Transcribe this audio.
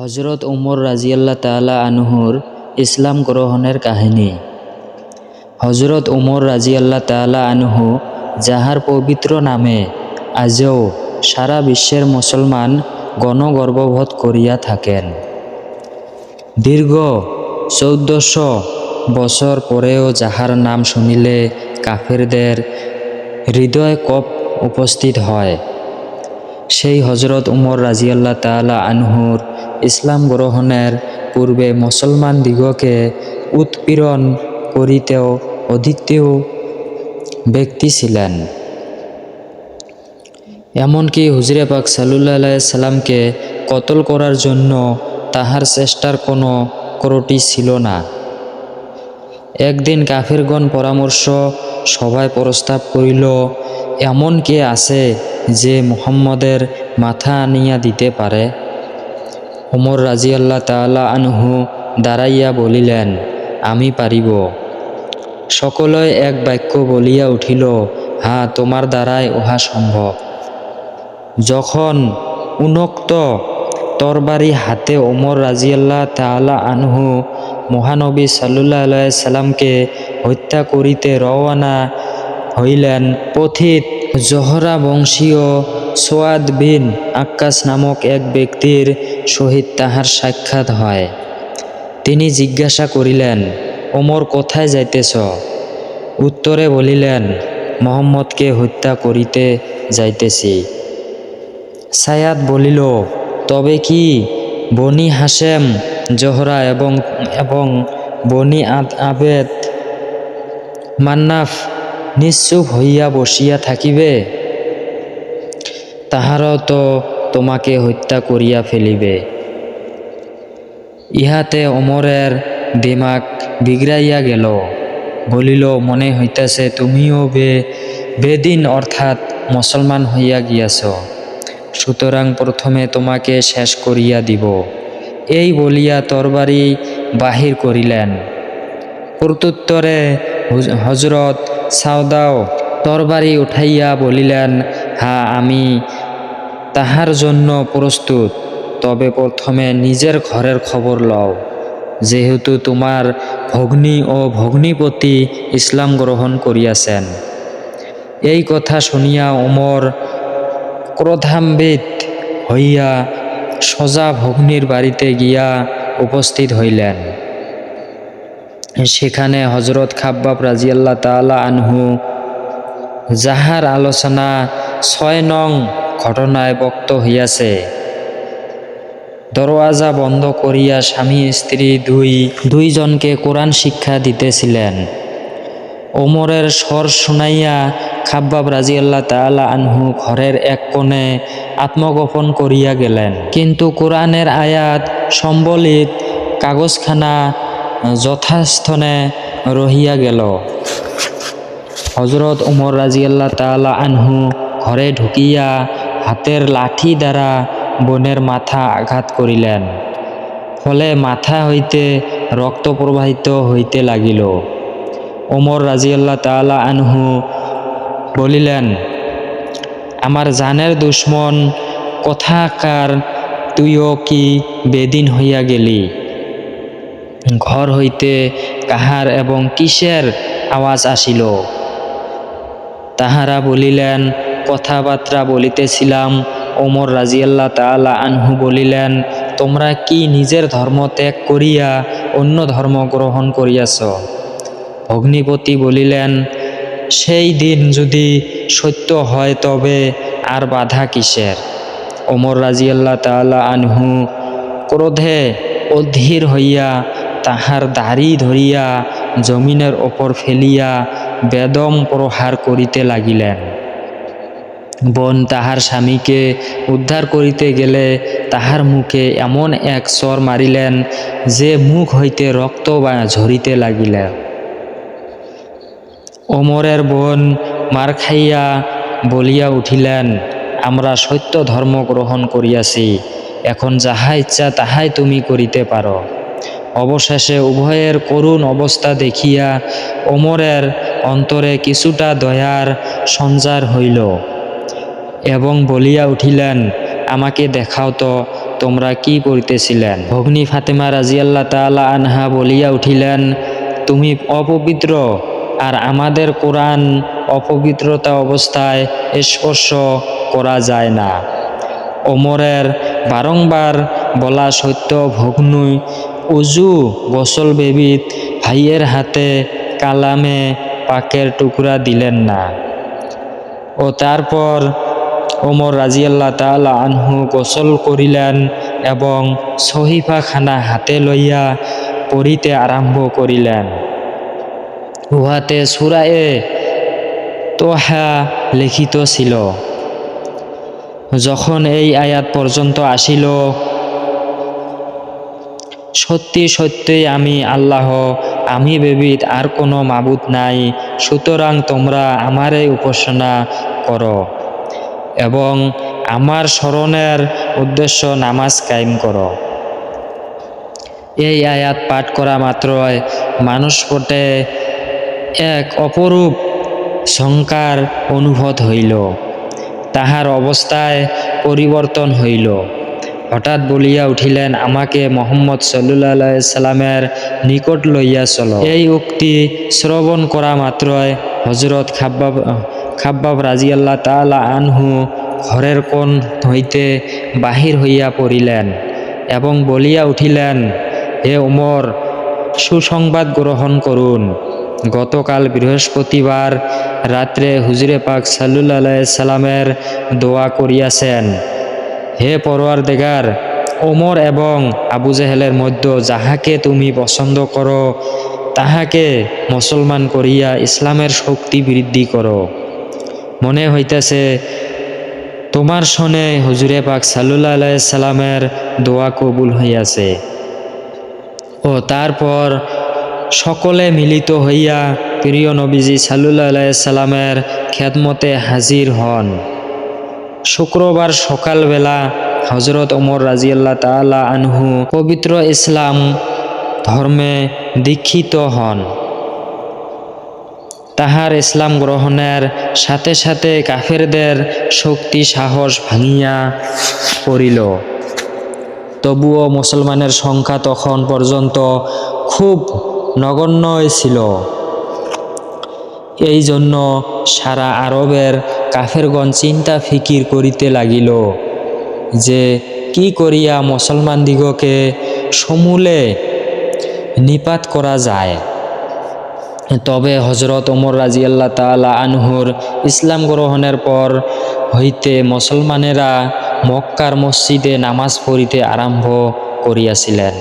হজরত উমর রাজিয়াল্লাহ তাআলা আনহুর ইসলাম গ্রহণের কাহিনী। হজরত উমর রাজিয়াল্লাহ তাআলা আনহু, যাহার পবিত্র নামে আজও সারা বিশ্বের মুসলমান গণগর্ববোধ করিয়া থাকেন। দীর্ঘ 1400 বছর পরেও যাহার নাম শুনিলে কাফেরদের হৃদয় কঁপ উপস্থিত হয়, সেই হজরত উমর রাজিয়াল্লাহ তাআলা আনহুর ইসলাম গ্রহণের পূর্বে মুসলমান দিগকে উৎপীড়ন করিতেও অদ্বিতীয় ব্যক্তি ছিলেন। এমনকি হুজুরে পাক সাল্লাল্লাহু আলাইহি সাল্লামকে কতল করার জন্য তাহার চেষ্টার কোনো ত্রুটি ছিল না। একদিন কাফিরগণ পরামর্শ সভায় প্রস্তাব করিল, এমন কে আছে যে মুহাম্মদের মাথা আনিয়া দিতে পারে? উমর রাজিয়াল্লাহ তাআলা আনহু দাঁড়াইয়া বলিলেন, আমি পারিব। সকলই এক বাক্য বলিয়া উঠিল, হ্যাঁ, তোমার দ্বারাই উহা সম্ভব। যখন উন্মুক্ত তরবারি হাতে উমর রাজিয়াল্লাহ তাআলা আনহু মহানবী সাল্লাল্লাহু আলাইহি সাল্লামকে হত্যা করিতে রওয়ানা হইলেন, পথিক জোহরা বংশীয় সোয়াদ বিন আক্কাস নামক এক ব্যক্তির সহিত তাহার সাক্ষাৎ হয়। তিনি জিজ্ঞাসা করিলেন, ওমর, কোথায় যাইতেছ? উত্তরে বলিলেন, মুহাম্মদকে হত্যা করিতে যাইতেছি। সায়াদ বলিল, তবে কি বনি হাশেম, জোহরা এবং বনি আবেদ মান্নাফ নিশ্চুপ হইয়া বসিয়া থাকিবে? তাহারাও তো তোমাকে হত্যা করিয়া ফেলিবে। ইহাতে ওমরের দিমাগ বিগড়াইয়া গেল। বলিল, মনে হইতেছে তুমিও বেদিন অর্থাৎ মুসলমান হইয়া গিয়াছ, সুতরাং প্রথমে তোমাকে শেষ করিয়া দিব। এই বলিয়া তরবারি বাহির করিলেন। প্রত্যুত্তরে হজরত সাউদাও তরবারি উঠাইয়া বলিলেন, হ্যাঁ, আমি তাহার জন্য প্রস্তুত, তবে প্রথমে নিজের ঘরের খবর লও, যেহেতু তোমার ভগ্নী ও ভগ্নীপতি ইসলাম গ্রহণ করিয়াছেন। এই কথা শুনিয়া ওমর ক্রোধান্বিত হইয়া সোজা ভগ্নীর বাড়িতে গিয়া উপস্থিত হইলেন। সেখানে হজরত খাব্বাব রাজিয়াল্লাহ তাআলা আনহু, যাহার আলোচনা 6 নং ঘটনায় বক্ত হইয়াছে, দরওয়াজা বন্ধ করিয়া স্বামী স্ত্রী দুইজনকে কোরআন শিক্ষা দিতেছিলেন। ওমরের স্বর শুনাইয়া খাব্বাব রাজিয়াল্লাহ তাআলা আনহু ঘরের এক কোণে আত্মগোপন করিয়া গেলেন। কিন্তু কোরআনের আয়াত সম্বলিত কাগজখানা যথাস্থানে রহিয়া গেল। হজরত উমর রাজিয়াল্লাহ তাআলা আনহু ঘরে ঢুকিয়া হাতের লাঠি দ্বারা বোনের মাথা আঘাত করিলেন। ফলে মাথা হইতে রক্ত প্রবাহিত হইতে লাগিল। ওমর রাজিয়াল্লাহ তাআলা আনহু বলিলেন, আমার জানের দুশমন কোথাকার, তুইও কি বেদিন হইয়া গেলি? ঘর হইতে কাহার এবং কিসের আওয়াজ আসিল? তাহারা বলিলেন, কথাবার্তা বলিতেছিলাম। ওমর রাজিয়াল্লাহ তাআলা আনহু বলিলেন, তোমরা কি নিজের ধর্ম ত্যাগ করিয়া অন্য ধর্ম গ্রহণ করিয়াছ? ভগ্নীপতি বলিলেন, সেই দিন যদি সত্য হয় তবে আর বাধা কিসের? ওমর রাজিয়াল্লাহ তাআলা আনহু ক্রোধে অধীর হইয়া তাহার দাড়ি ধরিয়া জমিনের ওপর ফেলিয়া বেদম প্রহার করিতে লাগিলেন। বোন তাহার স্বামীকে উদ্ধার করিতে গেলে তাহার মুখে এমন এক চর মারিলেন যে মুখ হইতে রক্ত ঝরিতে লাগিল। ওমরের বোন মার খাইয়া বলিয়া উঠিলেন, আমরা সত্য ধর্ম গ্রহণ করিয়াছি, এখন যাহা ইচ্ছা তাহাই তুমি করিতে পারো। অবশেষে উভয়ের করুণ অবস্থা দেখিয়া ওমরের অন্তরে কিছুটা দয়ার সঞ্চার হইল এবং বলিয়া উঠিলেন, আমাকে দেখাও তো তোমরা কি পড়িতেছিলেন? ভগ্নী ফাতেমা রাজিয়াল্লাহ তাআলা আনহা বলিয়া উঠিলেন, তুমি অপবিত্র, আর আমাদের কোরআন অপবিত্রতা অবস্থায় স্পর্শ করা যায় না। ওমরের বারংবার বলা সত্য ভগ্নী উজু গোসল বেবিত ভাইয়ের হাতে কালামে পাকের টুকরা দিলেন না। ও তারপর ওমর রাজিয়াল্লাহ তাআলা আনহু গোসল করিলেন এবং সহিফাখানা হাতে লইয়া পড়িতে আরম্ভ করিলেন। উহাতে সূরায়ে তোহা লিখিত ছিল। যখন এই আয়াত পর্যন্ত আসিল, সত্যি সত্যই আমি আল্লাহ, আমি ব্যতীত আর কোনো মাবুদ নাই, সুতরাং তোমরা আমারই উপাসনা করো এবং আমার স্মরণের উদ্দেশ্য নামাজ কায়েম করো। এই আয়াত পাঠ করা মাত্রই মানসপটে এক অপরূপ শঙ্কার অনুভূত হইল। তাহার অবস্থায় পরিবর্তন হইল। হঠাৎ বলিয়া উঠিলেন, আমাকে মুহাম্মদ সাল্লাল্লাহু আলাইহি সাল্লামের নিকট লইয়া চলো। এই উক্তি শ্রবণ করা মাত্রই হযরত খাব্বাব রাদিয়াল্লাহু তাআলা আনহু ঘরের কোণ হইতে বাহির হইয়া পড়িলেন এবং বলিয়া উঠিলেন, হে ওমর, সুসংবাদ গ্রহণ করুন। গতকাল বৃহস্পতিবার রাত্রে হুজুরে পাক সাল্লাল্লাহু আলাইহি সাল্লামের দোয়া করিয়াছেন, হে পরওয়ারদিগার, ওমর এবং আবু জেহেলের মধ্যে যাহাকে তুমি পছন্দ করো তাহাকে মুসলমান করিয়া ইসলামের শক্তি বৃদ্ধি করো। মনে হইতেছে তোমার শনে হুজুরে পাক সাল্লাল্লাহু আলাইহি সাল্লামের দোয়া কবুল হইয়াছে। ও তারপর সকলে মিলিত হইয়া প্রিয় নবীজি সাল্লাল্লাহু আলাইহি সাল্লামের খেদমতে হাজির হন। শুক্রবার সকালবেলা হযরত ওমর রাদিয়াল্লাহু তাআলা আনহু পবিত্র ইসলাম ধর্মে দীক্ষিত হন। তাহার ইসলাম গ্রহণের সাথে সাথে কাফেরদের শক্তি সাহস ভাঙিয়া পড়িল। তবুও মুসলমানের সংখ্যা তখন পর্যন্ত খুব নগণ্যই ছিল। এই জন্য সারা আরবের কাফেরগণ চিন্তা ফিকির করিতে লাগিল যে কি করিয়া মুসলমানদিগকে সমূলে নিপাত করা যায়। তবে হযরত ওমর রাদিয়াল্লাহু তাআলা আনহুর ইসলাম গ্রহণের পর হইতে মুসলমানেরা মক্কার মসজিদে নামাজ পড়িতে আরম্ভ করিয়াছিলেন।